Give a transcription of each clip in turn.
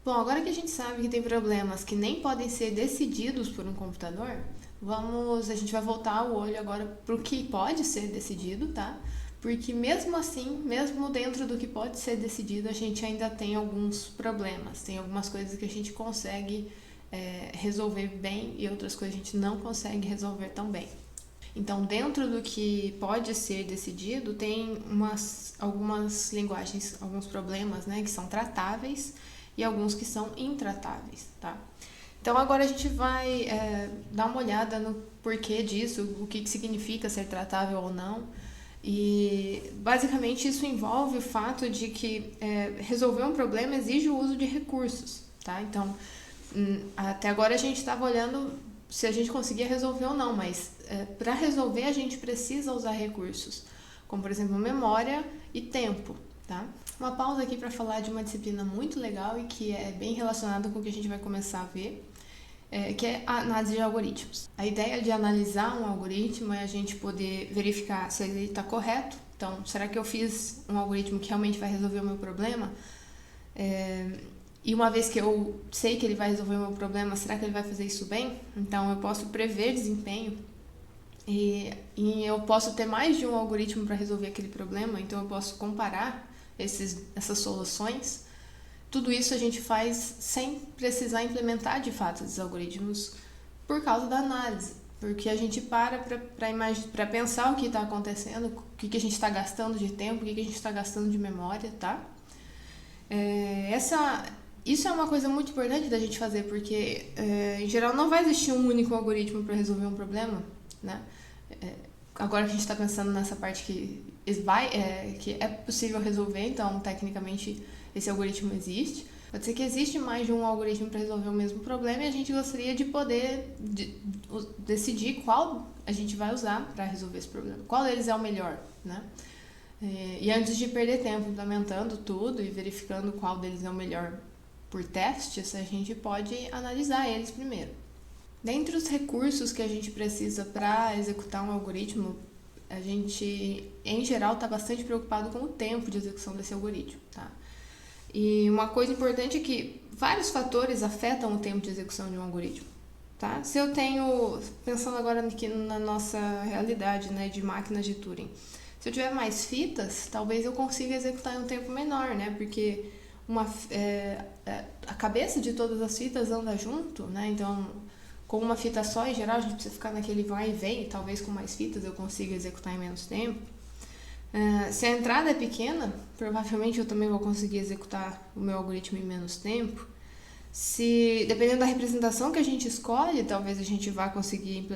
Bom, agora que a gente sabe que tem problemas que nem podem ser decididos por um computador, a gente vai voltar o olho agora para o que pode ser decidido, tá? Porque mesmo assim, mesmo dentro do que pode ser decidido, a gente ainda tem alguns problemas, tem algumas coisas que a gente consegue resolver bem e outras coisas a gente não consegue resolver tão bem. Então, dentro do que pode ser decidido, tem algumas linguagens, alguns problemas, né, que são tratáveis e alguns que são intratáveis, tá? Então, agora a gente vai dar uma olhada no porquê disso, o que significa ser tratável ou não. E, basicamente, isso envolve o fato de que resolver um problema exige o uso de recursos, tá? Então, até agora a gente estava olhando se a gente conseguia resolver ou não, mas para resolver a gente precisa usar recursos, como por exemplo memória e tempo, tá? Uma pausa aqui para falar de uma disciplina muito legal e que é bem relacionada com o que a gente vai começar a ver, que é a análise de algoritmos. A ideia de analisar um algoritmo é a gente poder verificar se ele está correto. Então, será que eu fiz um algoritmo que realmente vai resolver o meu problema? E uma vez que eu sei que ele vai resolver o meu problema, será que ele vai fazer isso bem? Então, eu posso prever desempenho e eu posso ter mais de um algoritmo para resolver aquele problema, então eu posso comparar essas soluções. Tudo isso a gente faz sem precisar implementar de fato esses algoritmos por causa da análise, porque a gente para pensar o que está acontecendo, o que a gente está gastando de tempo, o que a gente está gastando de memória, tá? Isso é uma coisa muito importante da gente fazer, porque em geral não vai existir um único algoritmo para resolver um problema, né? Agora que a gente está pensando nessa parte que é possível resolver, então tecnicamente esse algoritmo existe. Pode ser que existe mais de um algoritmo para resolver o mesmo problema e a gente gostaria de poder decidir qual a gente vai usar para resolver esse problema, qual deles é o melhor, né? E antes de perder tempo implementando tudo e verificando qual deles é o melhor por testes, a gente pode analisar eles primeiro. Dentre os recursos que a gente precisa para executar um algoritmo, a gente, em geral, está bastante preocupado com o tempo de execução desse algoritmo, tá? E uma coisa importante é que vários fatores afetam o tempo de execução de um algoritmo, tá? Se eu tenho, pensando agora aqui na nossa realidade, né, de máquinas de Turing, se eu tiver mais fitas, talvez eu consiga executar em um tempo menor, né? Porque a cabeça de todas as fitas anda junto, né? Então, com uma fita só, em geral, a gente precisa ficar naquele vai e vem, e talvez com mais fitas eu consiga executar em menos tempo. Se a entrada é pequena, provavelmente eu também vou conseguir executar o meu algoritmo em menos tempo. Dependendo da representação que a gente escolhe, talvez a gente vá conseguir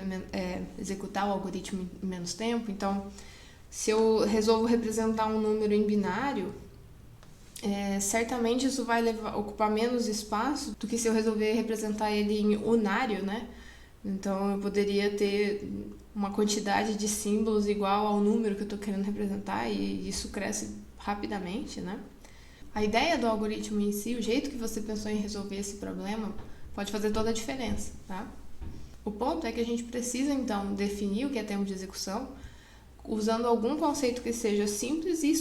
executar o algoritmo em menos tempo. Então, se eu resolvo representar um número em binário, certamente isso vai ocupar menos espaço do que se eu resolver representar ele em unário, né? Então, eu poderia ter uma quantidade de símbolos igual ao número que eu estou querendo representar e isso cresce rapidamente, né? A ideia do algoritmo em si, o jeito que você pensou em resolver esse problema, pode fazer toda a diferença, tá? O ponto é que a gente precisa, então, definir o que é tempo de execução, usando algum conceito que seja simples e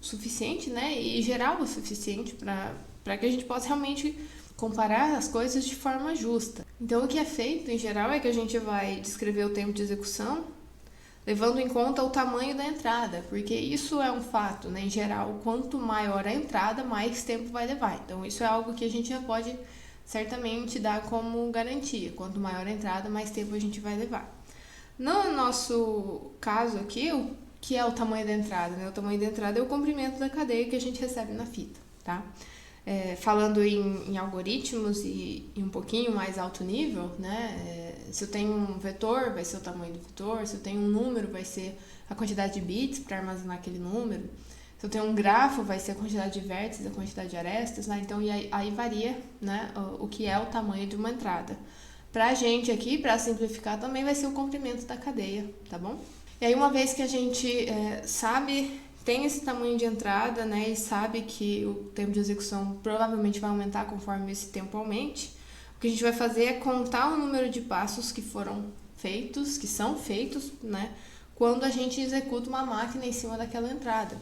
suficiente, né? E geral o suficiente para que a gente possa realmente comparar as coisas de forma justa. Então, o que é feito, em geral, é que a gente vai descrever o tempo de execução levando em conta o tamanho da entrada, porque isso é um fato, né? Em geral, quanto maior a entrada, mais tempo vai levar. Então, isso é algo que a gente já pode certamente dar como garantia. Quanto maior a entrada, mais tempo a gente vai levar. No nosso caso aqui, o que é o tamanho da entrada, né? O tamanho da entrada é o comprimento da cadeia que a gente recebe na fita, tá? Falando em algoritmos e um pouquinho mais alto nível, né? Se eu tenho um vetor, vai ser o tamanho do vetor. Se eu tenho um número, vai ser a quantidade de bits para armazenar aquele número. Se eu tenho um grafo, vai ser a quantidade de vértices, a quantidade de arestas, né? Então, aí varia, né, o que é o tamanho de uma entrada. Pra gente aqui, para simplificar, também vai ser o comprimento da cadeia, tá bom? E aí, uma vez que a gente tem esse tamanho de entrada, né, e sabe que o tempo de execução provavelmente vai aumentar conforme esse tempo aumente, o que a gente vai fazer é contar o número de passos que são feitos, né, quando a gente executa uma máquina em cima daquela entrada.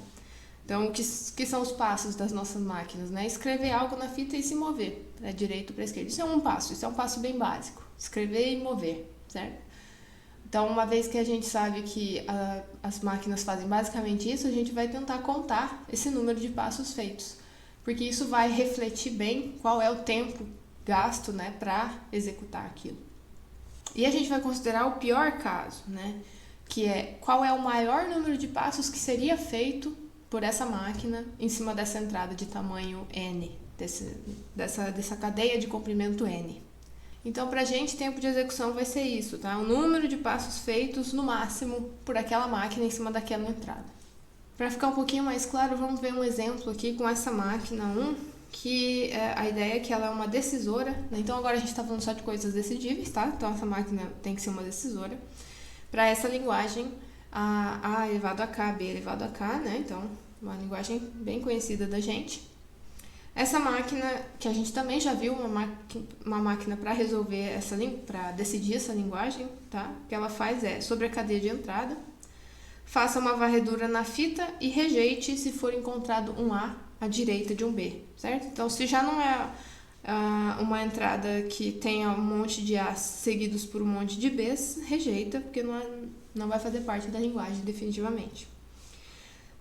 Então, que são os passos das nossas máquinas, né? Escrever algo na fita e se mover, para direita ou para esquerda. Isso é um passo bem básico. Escrever e mover, certo? Então, uma vez que a gente sabe que as máquinas fazem basicamente isso, a gente vai tentar contar esse número de passos feitos, porque isso vai refletir bem qual é o tempo gasto, né, para executar aquilo. E a gente vai considerar o pior caso, né, que é qual é o maior número de passos que seria feito por essa máquina em cima dessa entrada de tamanho N, dessa cadeia de comprimento N. Então, para a gente, tempo de execução vai ser isso, tá? O número de passos feitos, no máximo, por aquela máquina em cima daquela entrada. Para ficar um pouquinho mais claro, vamos ver um exemplo aqui com essa máquina 1, que a ideia é que ela é uma decisora, né? Então, agora a gente está falando só de coisas decidíveis, tá? Então, essa máquina tem que ser uma decisora. Para essa linguagem, A elevado a K, B elevado a K, né? Então, uma linguagem bem conhecida da gente. Essa máquina, que a gente também já viu, uma máquina para resolver para decidir essa linguagem, tá? O que ela faz é, sobre a cadeia de entrada, faça uma varredura na fita e rejeite se for encontrado um A à direita de um B, certo? Então, se já não é uma entrada que tenha um monte de A's seguidos por um monte de B's, rejeita, porque não vai fazer parte da linguagem definitivamente.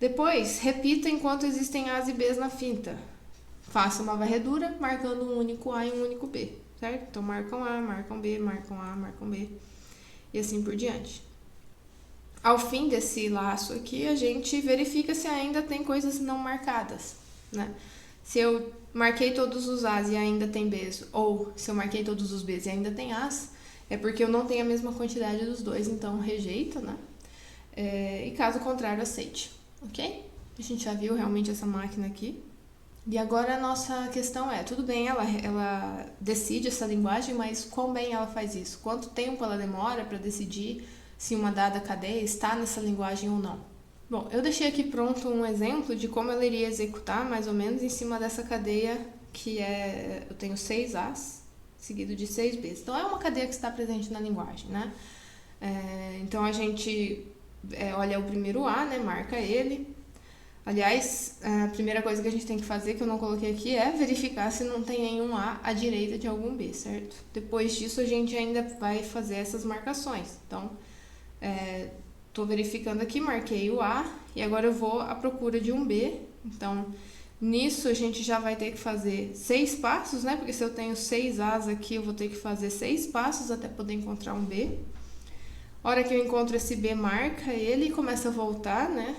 Depois, repita enquanto existem A's e B's na fita. Faça uma varredura marcando um único A e um único B, certo? Então, marcam A, marcam B, marcam A, marcam B, e assim por diante. Ao fim desse laço aqui, a gente verifica se ainda tem coisas não marcadas, né? Se eu marquei todos os A's e ainda tem B's, ou se eu marquei todos os B's e ainda tem A's, é porque eu não tenho a mesma quantidade dos dois, então rejeito, né? E caso contrário, aceite, ok? A gente já viu realmente essa máquina aqui. E agora a nossa questão é, tudo bem, ela decide essa linguagem, mas quão bem ela faz isso? Quanto tempo ela demora para decidir se uma dada cadeia está nessa linguagem ou não? Bom, eu deixei aqui pronto um exemplo de como ela iria executar, mais ou menos, em cima dessa cadeia que eu tenho 6 A's, seguido de 6 B's. Então, é uma cadeia que está presente na linguagem, né? Então, a gente olha o primeiro A, né? Marca ele. Aliás, a primeira coisa que a gente tem que fazer, que eu não coloquei aqui, é verificar se não tem nenhum A à direita de algum B, certo? Depois disso, a gente ainda vai fazer essas marcações. Então, estou verificando aqui, marquei o A, e agora eu vou à procura de um B. Então, nisso a gente já vai ter que fazer 6 passos, né? Porque se eu tenho 6 A's aqui, eu vou ter que fazer 6 passos até poder encontrar um B. A hora que eu encontro esse B, marca ele e começa a voltar, né?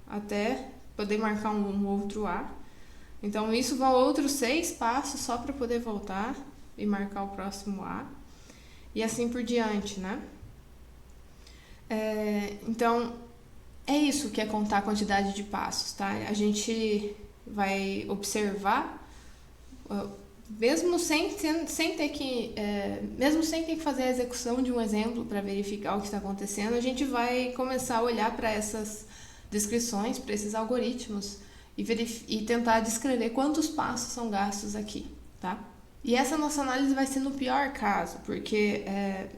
Até poder marcar um outro A. Então, isso vão outros 6 passos só para poder voltar e marcar o próximo A. E assim por diante, né? Então, é isso que é contar a quantidade de passos, tá? A gente vai observar, mesmo sem ter que fazer a execução de um exemplo para verificar o que está acontecendo, a gente vai começar a olhar para essas descrições, para esses algoritmos e tentar descrever quantos passos são gastos aqui, tá? E essa nossa análise vai ser no pior caso, porque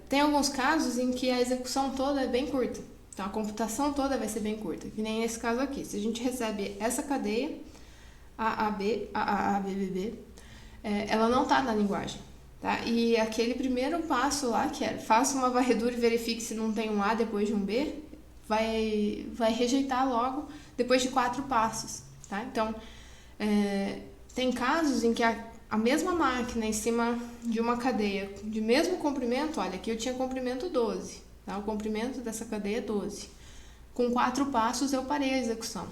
tem alguns casos em que a execução toda é bem curta, então a computação toda vai ser bem curta, que nem nesse caso aqui. Se a gente recebe essa cadeia, AAB, AABBB, ela não está na linguagem, tá? E aquele primeiro passo lá, que é faça uma varredura e verifique se não tem um A depois de um B, vai rejeitar logo depois de 4 passos, tá? Então, tem casos em que a mesma máquina em cima de uma cadeia de mesmo comprimento, olha, aqui eu tinha comprimento 12, tá? O comprimento dessa cadeia é 12. Com 4 passos eu parei a execução.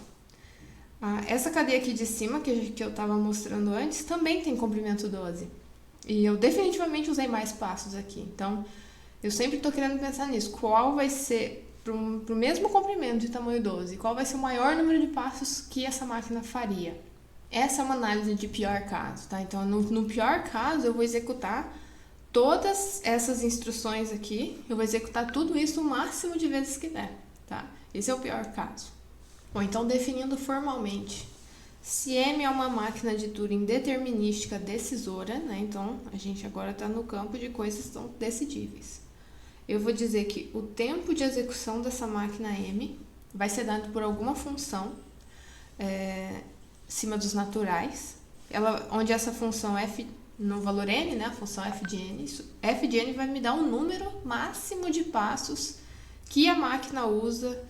Essa cadeia aqui de cima, que eu estava mostrando antes, também tem comprimento 12. E eu definitivamente usei mais passos aqui. Então, eu sempre estou querendo pensar nisso. Qual vai ser, para o mesmo comprimento de tamanho 12, qual vai ser o maior número de passos que essa máquina faria? Essa é uma análise de pior caso, tá? Então, no pior caso, eu vou executar todas essas instruções aqui, eu vou executar tudo isso o máximo de vezes que der, tá? Esse é o pior caso. Bom, então, definindo formalmente, se M é uma máquina de Turing determinística decisora, né? Então, a gente agora está no campo de coisas que são decidíveis. Eu vou dizer que o tempo de execução dessa máquina M vai ser dado por alguma função acima dos naturais, onde essa função f no valor n, né, a função f de n vai me dar um número máximo de passos que a máquina usa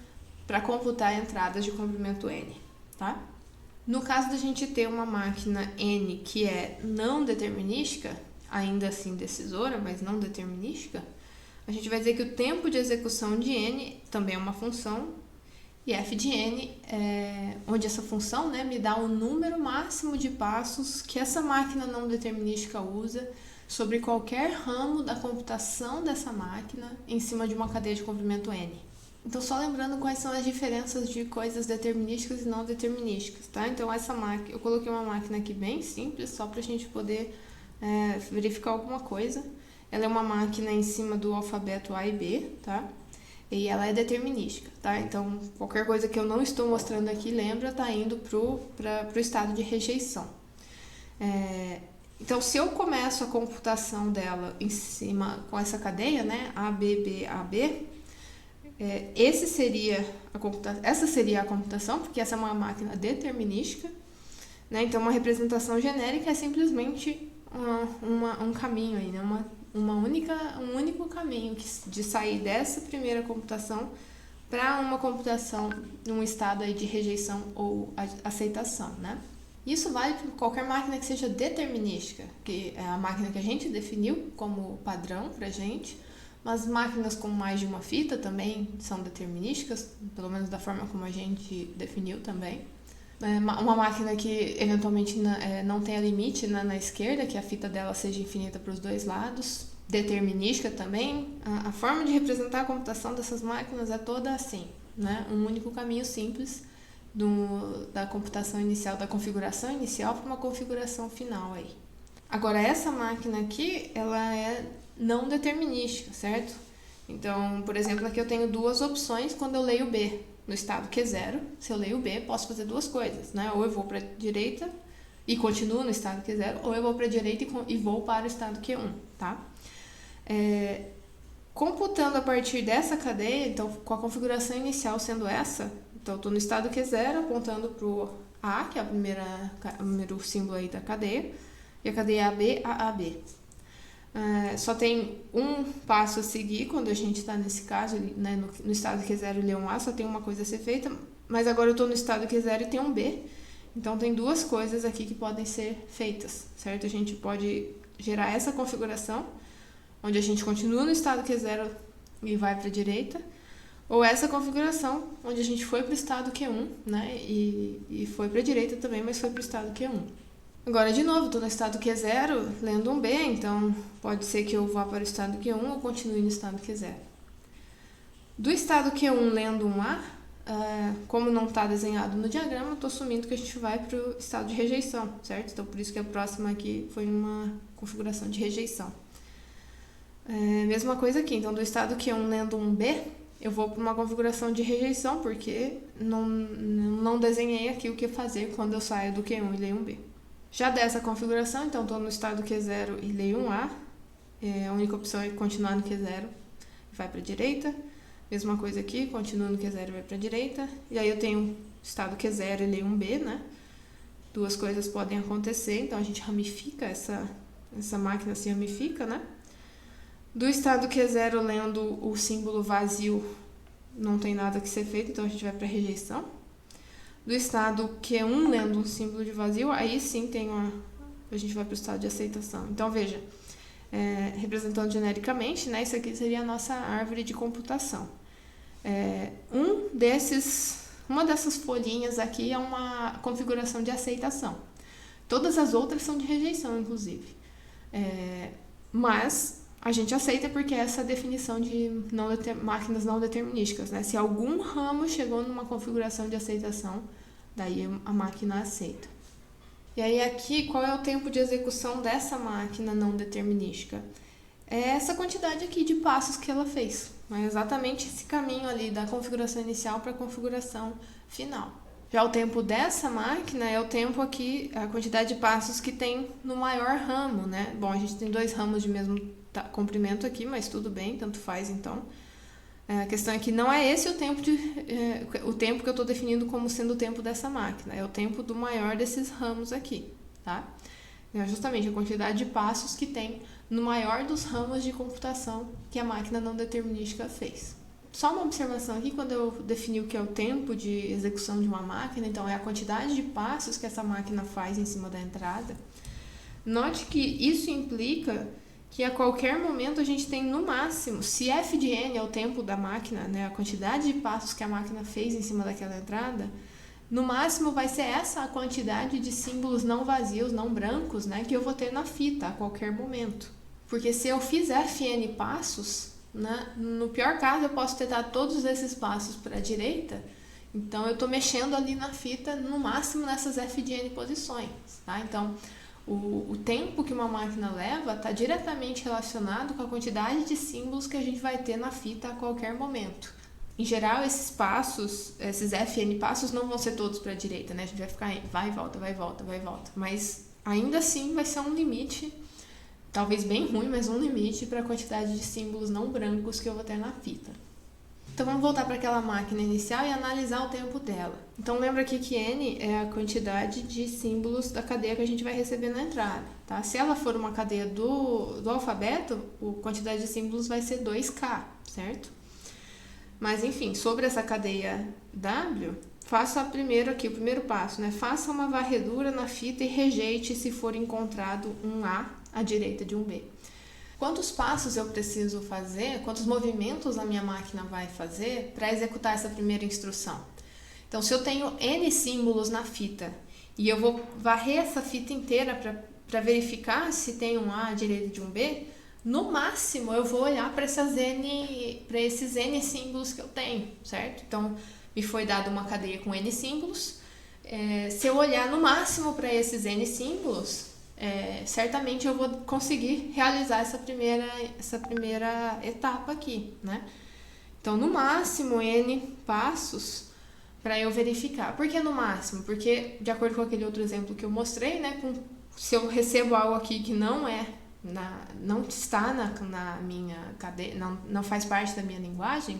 para computar entradas de comprimento n, tá? No caso da gente ter uma máquina n que é não determinística, ainda assim decisora, mas não determinística, a gente vai dizer que o tempo de execução de n também é uma função, e f de n, onde essa função, né, me dá um número máximo de passos que essa máquina não determinística usa sobre qualquer ramo da computação dessa máquina em cima de uma cadeia de comprimento n. Então, só lembrando quais são as diferenças de coisas determinísticas e não determinísticas, tá? Então, essa máquina, eu coloquei uma máquina aqui bem simples, só para a gente poder verificar alguma coisa. Ela é uma máquina em cima do alfabeto A e B, tá? E ela é determinística, tá? Então, qualquer coisa que eu não estou mostrando aqui, lembra, tá indo pro estado de rejeição. Então, se eu começo a computação dela em cima com essa cadeia, né? A, B, B, A, B, essa seria a computação, porque essa é uma máquina determinística, né? Então, uma representação genérica é simplesmente um caminho aí, né? Um único caminho de sair dessa primeira computação para uma computação num estado aí de rejeição ou aceitação, né? Isso vale para qualquer máquina que seja determinística, que é a máquina que a gente definiu como padrão para a gente, mas máquinas com mais de uma fita também são determinísticas, pelo menos da forma como a gente definiu também. Uma máquina que eventualmente não tenha limite na esquerda, que a fita dela seja infinita para os dois lados, determinística também. A forma de representar a computação dessas máquinas é toda assim, né? Um único caminho simples da computação inicial, da configuração inicial para uma configuração final aí. Agora, essa máquina aqui, ela é não determinística, certo? Então, por exemplo, aqui eu tenho duas opções quando eu leio B. No estado Q0, se eu leio B, posso fazer duas coisas, né? Ou eu vou para a direita e continuo no estado Q0, ou eu vou para a direita e vou para o estado Q1, tá? Computando a partir dessa cadeia, então com a configuração inicial sendo essa, então eu estou no estado Q0 apontando para o A, que é o primeiro símbolo aí da cadeia, e a cadeia AB, AAB. Só tem um passo a seguir quando a gente está nesse caso, né, no estado Q0 e lê um A, só tem uma coisa a ser feita, mas agora eu estou no estado Q0 e tem um B, então tem duas coisas aqui que podem ser feitas, certo? A gente pode gerar essa configuração, onde a gente continua no estado Q0 e vai para a direita, ou essa configuração, onde a gente foi para o estado Q1, né, e foi para a direita também, mas foi para o estado Q1. Agora, de novo, estou no estado Q0, lendo um B, então pode ser que eu vá para o estado Q1 ou continue no estado Q0. Do estado Q1 lendo um A, como não está desenhado no diagrama, estou assumindo que a gente vai para o estado de rejeição, certo? Então, por isso que a próxima aqui foi uma configuração de rejeição. Mesma coisa aqui, então do estado Q1 lendo um B, eu vou para uma configuração de rejeição, porque não desenhei aqui o que fazer quando eu saio do Q1 e leio um B. Já dessa configuração, então estou no estado Q0 e leio um A, a única opção é continuar no Q0 e vai para a direita. Mesma coisa aqui, continuo no Q0 e vai para a direita. E aí eu tenho estado Q0 e leio um B, né? Duas coisas podem acontecer, então a gente ramifica, essa máquina se ramifica, né? Do estado Q0 lendo o símbolo vazio, não tem nada que ser feito, então a gente vai para a rejeição. Do estado Q1 lendo um símbolo de vazio, aí sim a gente vai para o estado de aceitação. Então, veja, representando genericamente, né, isso aqui seria a nossa árvore de computação. Uma dessas folhinhas aqui é uma configuração de aceitação. Todas as outras são de rejeição, inclusive. Mas a gente aceita porque essa é a definição de máquinas não determinísticas, né? Se algum ramo chegou numa configuração de aceitação, daí a máquina aceita. E aí aqui, qual é o tempo de execução dessa máquina não determinística? É essa quantidade aqui de passos que ela fez. É exatamente esse caminho ali da configuração inicial para a configuração final. Já o tempo dessa máquina é o tempo aqui, a quantidade de passos que tem no maior ramo, né? Bom, a gente tem dois ramos de mesmo comprimento aqui, mas tudo bem, tanto faz então. A questão é que não é esse o tempo que eu estou definindo como sendo o tempo dessa máquina, é o tempo do maior desses ramos aqui, tá? É justamente a quantidade de passos que tem no maior dos ramos de computação que a máquina não determinística fez. Só uma observação aqui, quando eu defini o que é o tempo de execução de uma máquina, então é a quantidade de passos que essa máquina faz em cima da entrada. Note que isso implica que a qualquer momento a gente tem no máximo, se f de n é o tempo da máquina, né, a quantidade de passos que a máquina fez em cima daquela entrada, no máximo vai ser essa a quantidade de símbolos não vazios, não brancos, né, que eu vou ter na fita a qualquer momento. Porque se eu fizer fn passos, né, no pior caso eu posso ter dado todos esses passos para a direita, então eu estou mexendo ali na fita no máximo nessas f de n posições, tá? Então o tempo que uma máquina leva está diretamente relacionado com a quantidade de símbolos que a gente vai ter na fita a qualquer momento. Em geral, esses passos, esses fn passos não vão ser todos para a direita, né? A gente vai ficar vai e volta, vai e volta, vai e volta. Mas ainda assim vai ser um limite, talvez bem ruim, mas um limite para a quantidade de símbolos não brancos que eu vou ter na fita. Então vamos voltar para aquela máquina inicial e analisar o tempo dela. Então lembra aqui que n é a quantidade de símbolos da cadeia que a gente vai receber na entrada, tá? Se ela for uma cadeia do alfabeto, a quantidade de símbolos vai ser 2k, certo? Mas enfim, sobre essa cadeia W, faça primeiro aqui, o primeiro passo, né? Faça uma varredura na fita e rejeite se for encontrado um A à direita de um B. Quantos passos eu preciso fazer, quantos movimentos a minha máquina vai fazer para executar essa primeira instrução? Então, se eu tenho N símbolos na fita e eu vou varrer essa fita inteira para verificar se tem um A à direita de um B, no máximo eu vou olhar para esses N símbolos que eu tenho, certo? Então, me foi dada uma cadeia com N símbolos. Se eu olhar no máximo para esses N símbolos, certamente eu vou conseguir realizar essa primeira etapa aqui, né? Então, no máximo, N passos para eu verificar. Por que no máximo? Porque, de acordo com aquele outro exemplo que eu mostrei, né? Se eu recebo algo aqui que não está na minha cadeia, não faz parte da minha linguagem,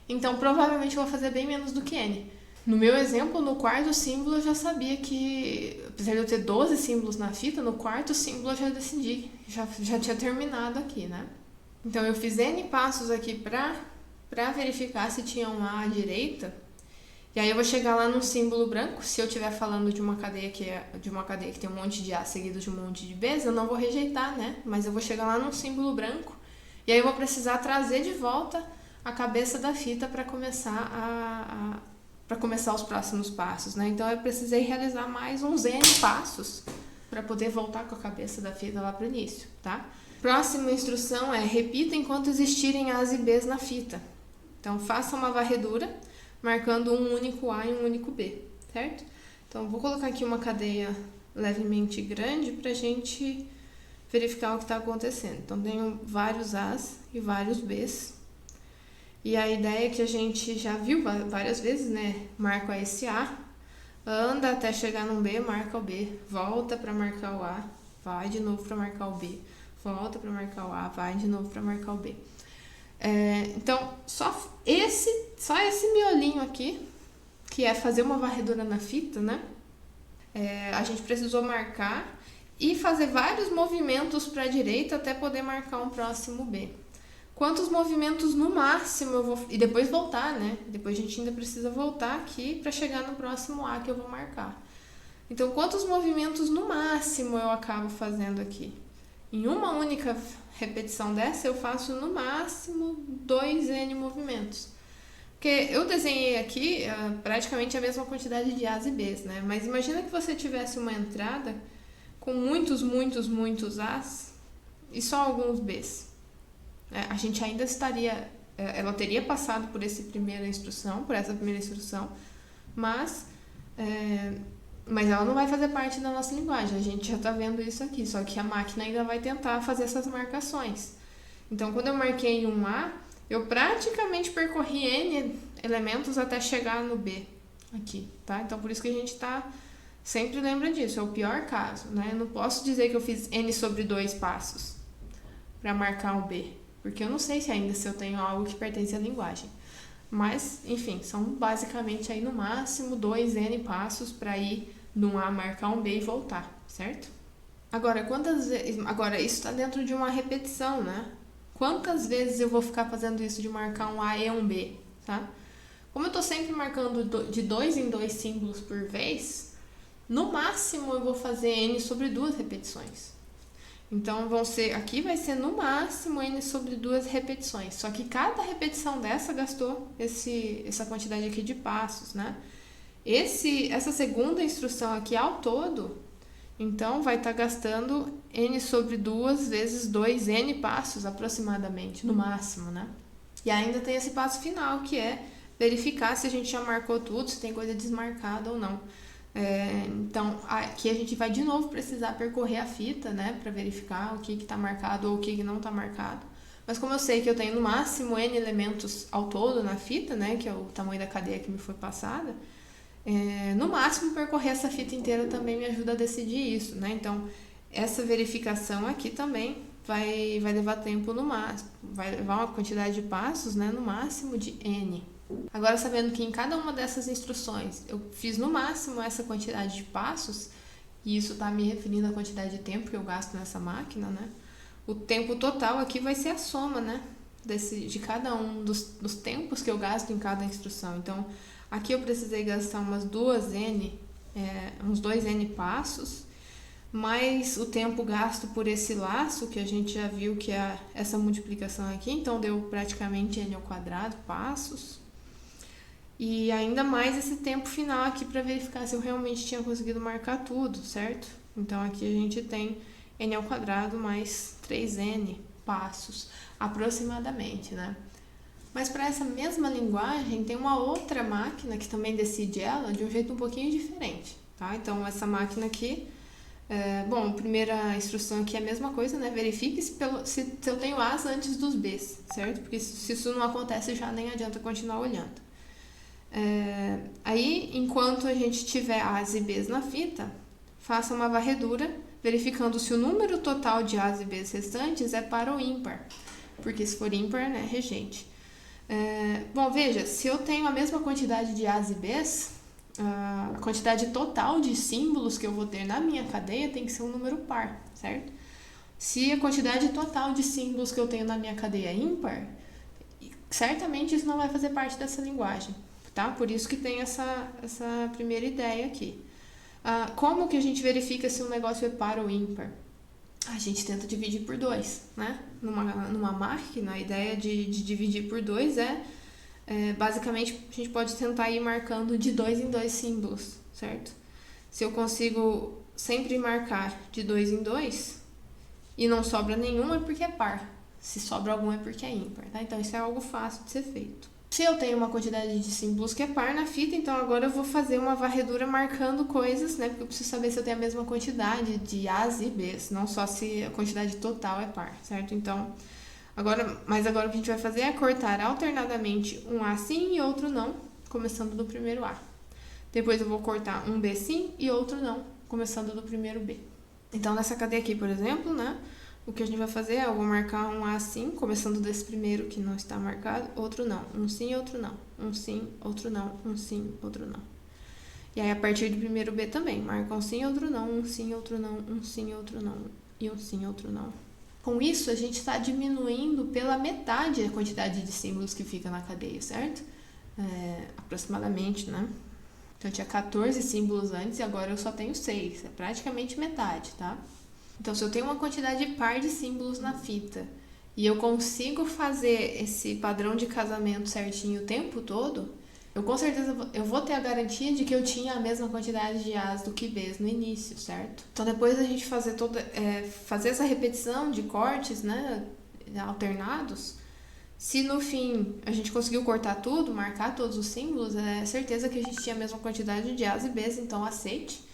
então provavelmente eu vou fazer bem menos do que N. No meu exemplo, no quarto símbolo eu já sabia que, apesar de eu ter 12 símbolos na fita, no quarto símbolo eu já decidi, já tinha terminado aqui, né? Então eu fiz N passos aqui para verificar se tinha um A à direita, e aí eu vou chegar lá num símbolo branco. Se eu estiver falando de uma cadeia que tem um monte de A seguido de um monte de Bs, eu não vou rejeitar, né? Mas eu vou chegar lá num símbolo branco, e aí eu vou precisar trazer de volta a cabeça da fita para começar os próximos passos, né? Então eu precisei realizar mais uns N passos para poder voltar com a cabeça da fita lá para o início, tá? Próxima instrução é: repita enquanto existirem A's e B's na fita. Então faça uma varredura marcando um único A e um único B, certo? Então vou colocar aqui uma cadeia levemente grande para a gente verificar o que está acontecendo. Então tenho vários A's e vários B's. E a ideia é que a gente já viu várias vezes, né? Marca esse A, anda até chegar num B, marca o B, volta para marcar o A, vai de novo para marcar o B, volta para marcar o A, vai de novo para marcar o B. Então, só esse miolinho aqui, que é fazer uma varredura na fita, né? A gente precisou marcar e fazer vários movimentos para a direita até poder marcar um próximo B. Quantos movimentos no máximo eu vou... E depois voltar, né? Depois a gente ainda precisa voltar aqui para chegar no próximo A que eu vou marcar. Então, quantos movimentos no máximo eu acabo fazendo aqui? Em uma única repetição dessa, eu faço no máximo 2N movimentos. Porque eu desenhei aqui praticamente a mesma quantidade de A's e B's, né? Mas imagina que você tivesse uma entrada com muitos A's e só alguns B's. A gente ainda ela teria passado por essa primeira instrução, mas ela não vai fazer parte da nossa linguagem. A gente já está vendo isso aqui, só que a máquina ainda vai tentar fazer essas marcações. Então, quando eu marquei um A, eu praticamente percorri N elementos até chegar no B aqui, tá? Então, por isso que a gente sempre lembra disso, é o pior caso, né? Eu não posso dizer que eu fiz N sobre 2 passos para marcar o B. porque eu não sei se eu tenho algo que pertence à linguagem. Mas, enfim, são basicamente aí no máximo 2N passos para ir num A, marcar um B e voltar, certo? Agora, agora isso está dentro de uma repetição, né? Quantas vezes eu vou ficar fazendo isso de marcar um A e um B, tá? Como eu estou sempre marcando de 2 em 2 símbolos por vez, no máximo eu vou fazer N sobre 2 repetições. Então, aqui vai ser no máximo N sobre 2 repetições. Só que cada repetição dessa gastou essa quantidade aqui de passos, né? Essa segunda instrução aqui ao todo, então vai estar gastando N sobre 2 vezes 2N passos aproximadamente, no máximo, né? E ainda tem esse passo final, que é verificar se a gente já marcou tudo, se tem coisa desmarcada ou não. Então, aqui a gente vai de novo precisar percorrer a fita, né, para verificar o que está marcado ou o que não está marcado. Mas como eu sei que eu tenho no máximo N elementos ao todo na fita, né, que é o tamanho da cadeia que me foi passada, no máximo percorrer essa fita inteira também me ajuda a decidir isso, né? Então, essa verificação aqui também vai levar tempo no máximo, vai levar uma quantidade de passos, né, no máximo de N. Agora, sabendo que em cada uma dessas instruções eu fiz no máximo essa quantidade de passos, e isso está me referindo à quantidade de tempo que eu gasto nessa máquina, né? O tempo total aqui vai ser a soma, né? De cada um dos tempos que eu gasto em cada instrução. Então, aqui eu precisei gastar uns 2N passos, mais o tempo gasto por esse laço, que a gente já viu que é essa multiplicação aqui, então deu praticamente N ao quadrado passos. E ainda mais esse tempo final aqui para verificar se eu realmente tinha conseguido marcar tudo, certo? Então aqui a gente tem N ao quadrado mais 3N passos, aproximadamente, né? Mas para essa mesma linguagem tem uma outra máquina que também decide ela de um jeito um pouquinho diferente, tá? Então essa máquina aqui, a primeira instrução aqui é a mesma coisa, né? Verifique se eu tenho As antes dos Bs, certo? Porque se isso não acontece já nem adianta continuar olhando. Aí, enquanto a gente tiver As e Bs na fita, faça uma varredura, verificando se o número total de As e Bs restantes é par ou ímpar, porque se for ímpar, né, rejeite. Veja, se eu tenho a mesma quantidade de As e Bs, a quantidade total de símbolos que eu vou ter na minha cadeia tem que ser um número par, certo? Se a quantidade total de símbolos que eu tenho na minha cadeia é ímpar, certamente isso não vai fazer parte dessa linguagem. Tá? Por isso que tem essa primeira ideia aqui. Como que a gente verifica se um negócio é par ou ímpar? A gente tenta dividir por 2, né? Numa máquina, a ideia de dividir por 2 basicamente, a gente pode tentar ir marcando de 2 em 2 símbolos, certo? Se eu consigo sempre marcar de 2 em 2 e não sobra nenhum, é porque é par. Se sobra algum, é porque é ímpar, tá? Então, isso é algo fácil de ser feito. Se eu tenho uma quantidade de símbolos que é par na fita, então agora eu vou fazer uma varredura marcando coisas, né? Porque eu preciso saber se eu tenho a mesma quantidade de As e Bs, não só se a quantidade total é par, certo? Então, agora o que a gente vai fazer é cortar alternadamente um A sim e outro não, começando do primeiro A. Depois eu vou cortar um B sim e outro não, começando do primeiro B. Então, nessa cadeia aqui, por exemplo, né? O que a gente vai fazer eu vou marcar um A sim, começando desse primeiro que não está marcado, outro não. Um sim, outro não. Um sim, outro não. Um sim, outro não. E aí, a partir do primeiro B também, marca um sim, outro não. Um sim, outro não. Um sim, outro não. E um sim, outro não. Com isso, a gente está diminuindo pela metade a quantidade de símbolos que fica na cadeia, certo? Aproximadamente, né? Então, eu tinha 14 símbolos antes e agora eu só tenho 6. É praticamente metade, tá? Então, se eu tenho uma quantidade par de símbolos na fita e eu consigo fazer esse padrão de casamento certinho o tempo todo, eu com certeza vou ter a garantia de que eu tinha a mesma quantidade de As do que Bs no início, certo? Então, depois da gente fazer essa repetição de cortes, né, alternados, se no fim a gente conseguiu cortar tudo, marcar todos os símbolos, é certeza que a gente tinha a mesma quantidade de As e Bs, então aceite.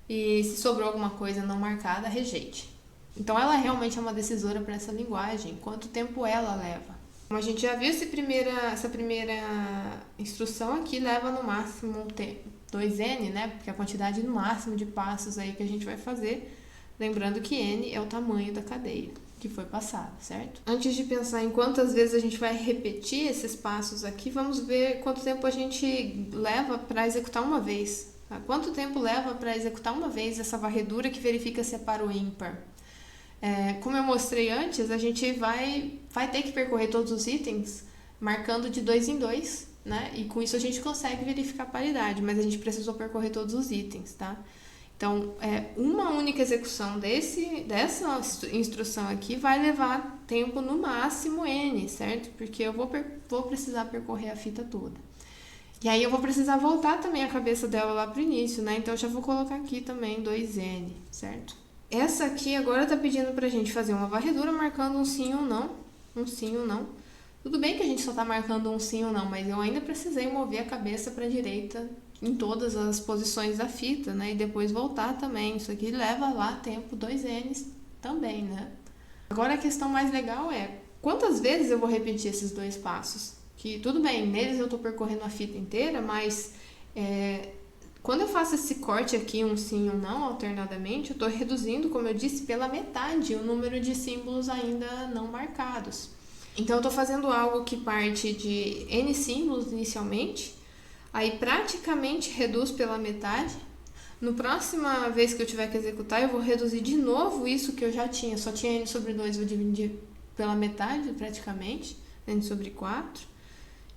E se sobrou alguma coisa não marcada, rejeite. Então, ela realmente é uma decisora para essa linguagem. Quanto tempo ela leva? Como a gente já viu, essa primeira instrução aqui leva no máximo 2N, né? Porque a quantidade no máximo de passos aí que a gente vai fazer Lembrando que N é o tamanho da cadeia que foi passada, certo? Antes de pensar em quantas vezes a gente vai repetir esses passos aqui, vamos ver quanto tempo a gente leva para executar uma vez. Tá? Quanto tempo leva para executar uma vez essa varredura que verifica se é par ou ímpar? Como eu mostrei antes, a gente vai ter que percorrer todos os itens marcando de 2 em 2, né? E com isso a gente consegue verificar a paridade, mas a gente precisou percorrer todos os itens, tá? Então, uma única execução dessa instrução aqui vai levar tempo no máximo N, certo? Porque eu vou precisar percorrer a fita toda. E aí eu vou precisar voltar também a cabeça dela lá para o início, né? Então eu já vou colocar aqui também 2N, certo? Essa aqui agora tá pedindo pra gente fazer uma varredura marcando um sim ou não. Um sim ou não. Tudo bem que a gente só tá marcando um sim ou não, mas eu ainda precisei mover a cabeça pra direita em todas as posições da fita, né? E depois voltar também. Isso aqui leva lá tempo 2Ns também, né? Agora a questão mais legal é quantas vezes eu vou repetir esses dois passos? Que tudo bem, neles eu tô percorrendo a fita inteira, mas quando eu faço esse corte aqui, um sim e um não, alternadamente, eu tô reduzindo, como eu disse, pela metade o número de símbolos ainda não marcados. Então eu tô fazendo algo que parte de N símbolos inicialmente, aí praticamente reduz pela metade. No próxima vez que eu tiver que executar, eu vou reduzir de novo isso que eu já tinha. Só tinha N sobre 2, vou dividir pela metade praticamente, N sobre 4.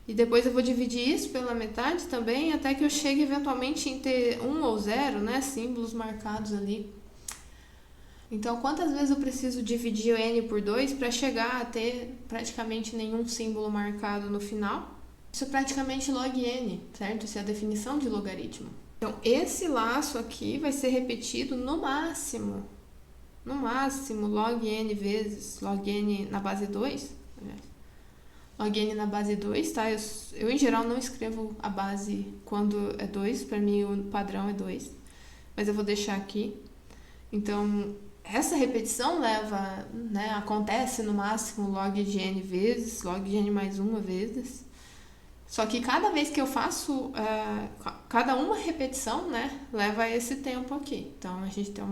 E depois eu vou dividir isso pela metade também, até que eu chegue eventualmente em ter 1 ou 0, né, símbolos marcados ali. Então, quantas vezes eu preciso dividir o N por 2 para chegar a ter praticamente nenhum símbolo marcado no final? Isso é praticamente log N, certo? Isso é a definição de logaritmo. Então, esse laço aqui vai ser repetido no máximo log N vezes log N na base 2, log N na base 2, tá? Eu em geral não escrevo a base quando é 2, para mim o padrão é 2, mas eu vou deixar aqui. Então, essa repetição leva, né, acontece no máximo log de N vezes, log de N mais uma vezes. Só que cada vez que eu faço, cada uma repetição, né, leva esse tempo aqui. Então, a gente tem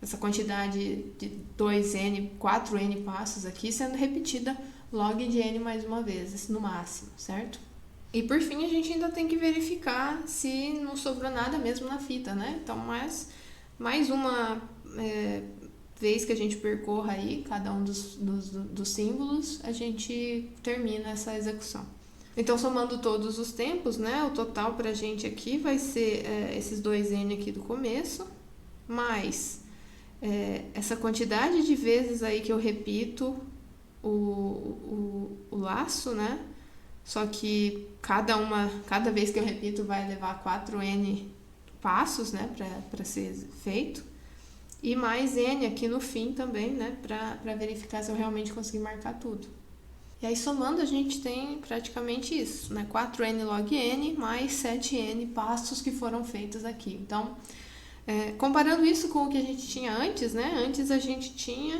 essa quantidade de 2N, 4N passos aqui sendo repetida log de N mais uma vez, no máximo, certo? E por fim, a gente ainda tem que verificar se não sobrou nada mesmo na fita, né? Então, mais uma vez que a gente percorra aí cada um dos símbolos, a gente termina essa execução. Então, somando todos os tempos, né, o total pra gente aqui vai ser esses 2N aqui do começo, mais essa quantidade de vezes aí que eu repito o laço, né? Só que cada vez que eu repito vai levar 4N passos, né, para ser feito. E mais N aqui no fim também, né, para verificar se eu realmente consegui marcar tudo. E aí, somando, a gente tem praticamente isso, né? 4N log N mais 7N passos que foram feitos aqui. Então, comparando isso com o que a gente tinha antes, né? Antes a gente tinha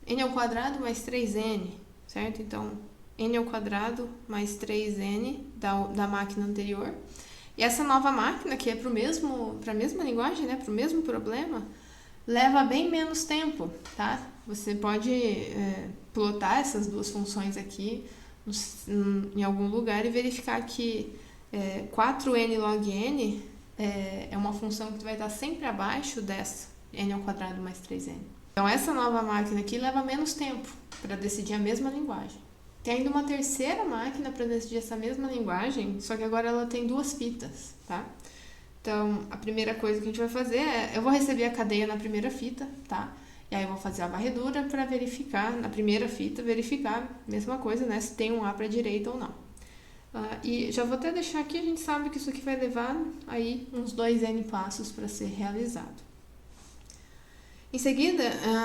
N ao quadrado mais 3N, certo? Então, N ao quadrado mais 3N da máquina anterior. E essa nova máquina, que é para a mesma linguagem, né? Para o mesmo problema, leva bem menos tempo, tá? Você pode plotar essas duas funções aqui em algum lugar e verificar que 4N log N é uma função que vai estar sempre abaixo dessa, N ao quadrado mais 3N. Então, essa nova máquina aqui leva menos tempo para decidir a mesma linguagem. Tem ainda uma terceira máquina para decidir essa mesma linguagem, só que agora ela tem duas fitas, tá? Então, a primeira coisa que a gente vai fazer eu vou receber a cadeia na primeira fita, tá? E aí eu vou fazer a varredura para verificar, na primeira fita, verificar, mesma coisa, né? Se tem um A para a direita ou não. E já vou até deixar aqui, a gente sabe que isso aqui vai levar aí uns 2N passos para ser realizado. Em seguida,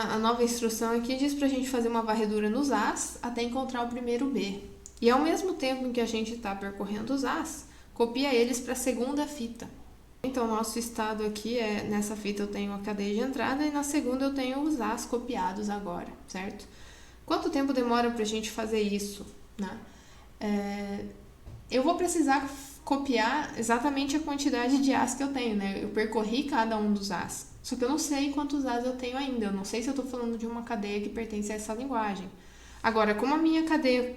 a nova instrução aqui diz para a gente fazer uma varredura nos As até encontrar o primeiro B. E ao mesmo tempo em que a gente está percorrendo os As, copia eles para a segunda fita. Então, nosso estado aqui nessa fita eu tenho a cadeia de entrada e na segunda eu tenho os As copiados agora, certo? Quanto tempo demora para a gente fazer isso, né? Eu vou precisar copiar exatamente a quantidade de As que eu tenho, né? Eu percorri cada um dos As. Só que eu não sei quantos As eu tenho ainda. Eu não sei se eu estou falando de uma cadeia que pertence a essa linguagem. Agora, como a minha cadeia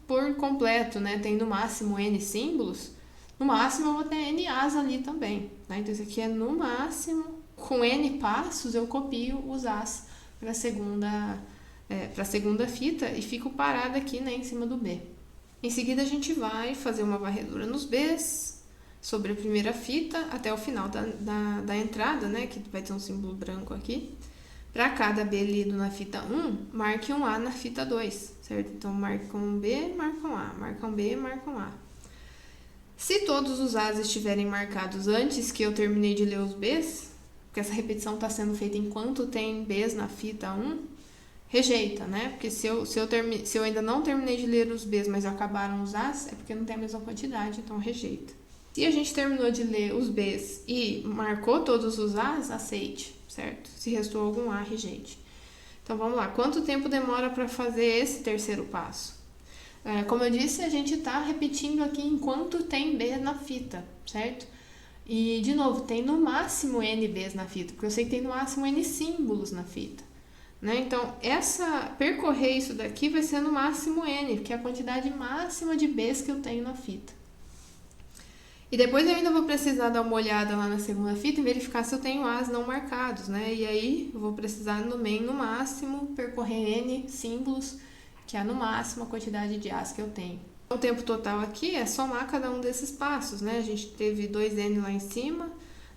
por completo, né, tem no máximo N símbolos, no máximo eu vou ter N As ali também. Né? Então, isso aqui é no máximo, com N passos, eu copio os As para a segunda fita e fico parada aqui, né, em cima do B. Em seguida, a gente vai fazer uma varredura nos Bs, sobre a primeira fita até o final da entrada, né, que vai ter um símbolo branco aqui. Para cada B lido na fita 1, marque um A na fita 2, certo? Então, marca um B, marca um A, marca um B, marca um A. Se todos os As estiverem marcados antes que eu terminei de ler os Bs, porque essa repetição está sendo feita enquanto tem Bs na fita 1, rejeita, né? Porque se eu ainda não terminei de ler os Bs, mas acabaram os As, é porque não tem a mesma quantidade, então rejeita. Se a gente terminou de ler os Bs e marcou todos os As, aceite, certo? Se restou algum A, rejeite. Então, vamos lá. Quanto tempo demora para fazer esse terceiro passo? Como eu disse, a gente está repetindo aqui enquanto tem B na fita, certo? E, de novo, tem no máximo N Bs na fita, porque eu sei que tem no máximo N símbolos na fita. Né? Então, percorrer isso daqui vai ser no máximo N, que é a quantidade máxima de Bs que eu tenho na fita. E depois eu ainda vou precisar dar uma olhada lá na segunda fita e verificar se eu tenho As não marcados, né? E aí eu vou precisar no máximo percorrer N símbolos, que é no máximo a quantidade de As que eu tenho. O tempo total aqui é somar cada um desses passos, né? A gente teve 2N lá em cima,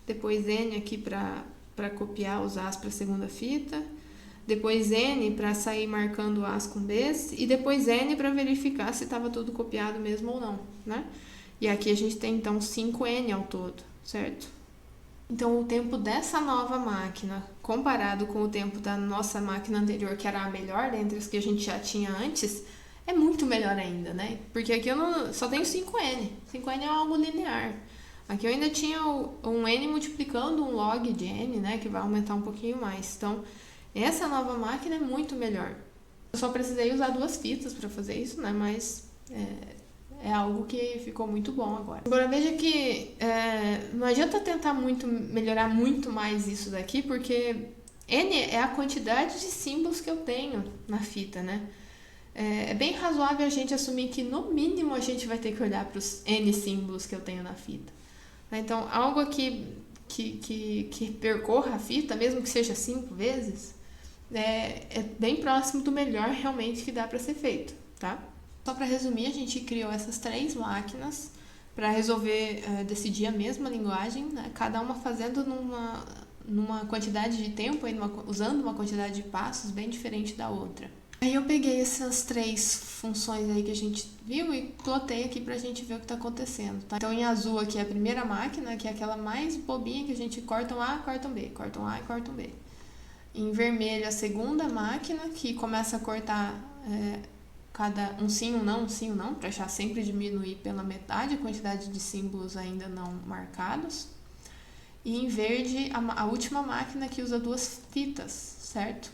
depois N aqui para copiar os As para a segunda fita, depois N para sair marcando As com Bs e depois N para verificar se estava tudo copiado mesmo ou não, né? E aqui a gente tem, então, 5N ao todo, certo? Então, o tempo dessa nova máquina, comparado com o tempo da nossa máquina anterior, que era a melhor dentre as que a gente já tinha antes, é muito melhor ainda, né? Porque aqui eu só tenho 5N. 5N é algo linear. Aqui eu ainda tinha um N multiplicando um log de N, né? Que vai aumentar um pouquinho mais. Então, essa nova máquina é muito melhor. Eu só precisei usar 2 fitas para fazer isso, né? Mas é algo que ficou muito bom agora. Agora veja que não adianta tentar melhorar muito mais isso daqui, porque N é a quantidade de símbolos que eu tenho na fita, né? É bem razoável a gente assumir que no mínimo a gente vai ter que olhar para os N símbolos que eu tenho na fita. Então, algo aqui que percorra a fita, mesmo que seja 5 vezes, é bem próximo do melhor realmente que dá para ser feito, tá? Só para resumir, a gente criou essas 3 máquinas para resolver, decidir a mesma linguagem, né? Cada uma fazendo numa quantidade de tempo, usando uma quantidade de passos bem diferente da outra. Aí eu peguei essas 3 funções aí que a gente viu e plotei aqui pra gente ver o que tá acontecendo, tá? Então, em azul aqui é a primeira máquina, que é aquela mais bobinha que a gente corta um A, corta um B, corta um A e corta um B. Em vermelho, a segunda máquina, que começa a cortar cada um sim, um não, para já sempre diminuir pela metade a quantidade de símbolos ainda não marcados. E em verde, a última máquina que usa 2 fitas, certo?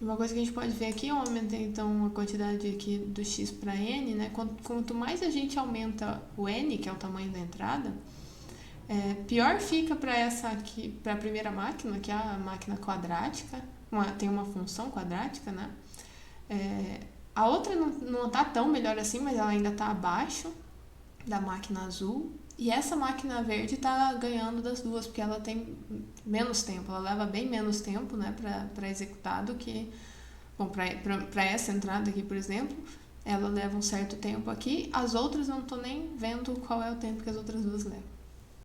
Uma coisa que a gente pode ver aqui, eu aumentei então a quantidade aqui do x para n, né? Quanto mais a gente aumenta o n, que é o tamanho da entrada, pior fica para essa aqui, para a primeira máquina, que é a máquina quadrática, tem uma função quadrática, né? A outra não tá tão melhor assim, mas ela ainda tá abaixo da máquina azul. E essa máquina verde tá ganhando das duas, porque ela tem menos tempo, ela leva bem menos tempo, né, para executar do que... Bom, para essa entrada aqui, por exemplo, ela leva um certo tempo aqui, as outras eu não tô nem vendo qual é o tempo que as outras duas levam.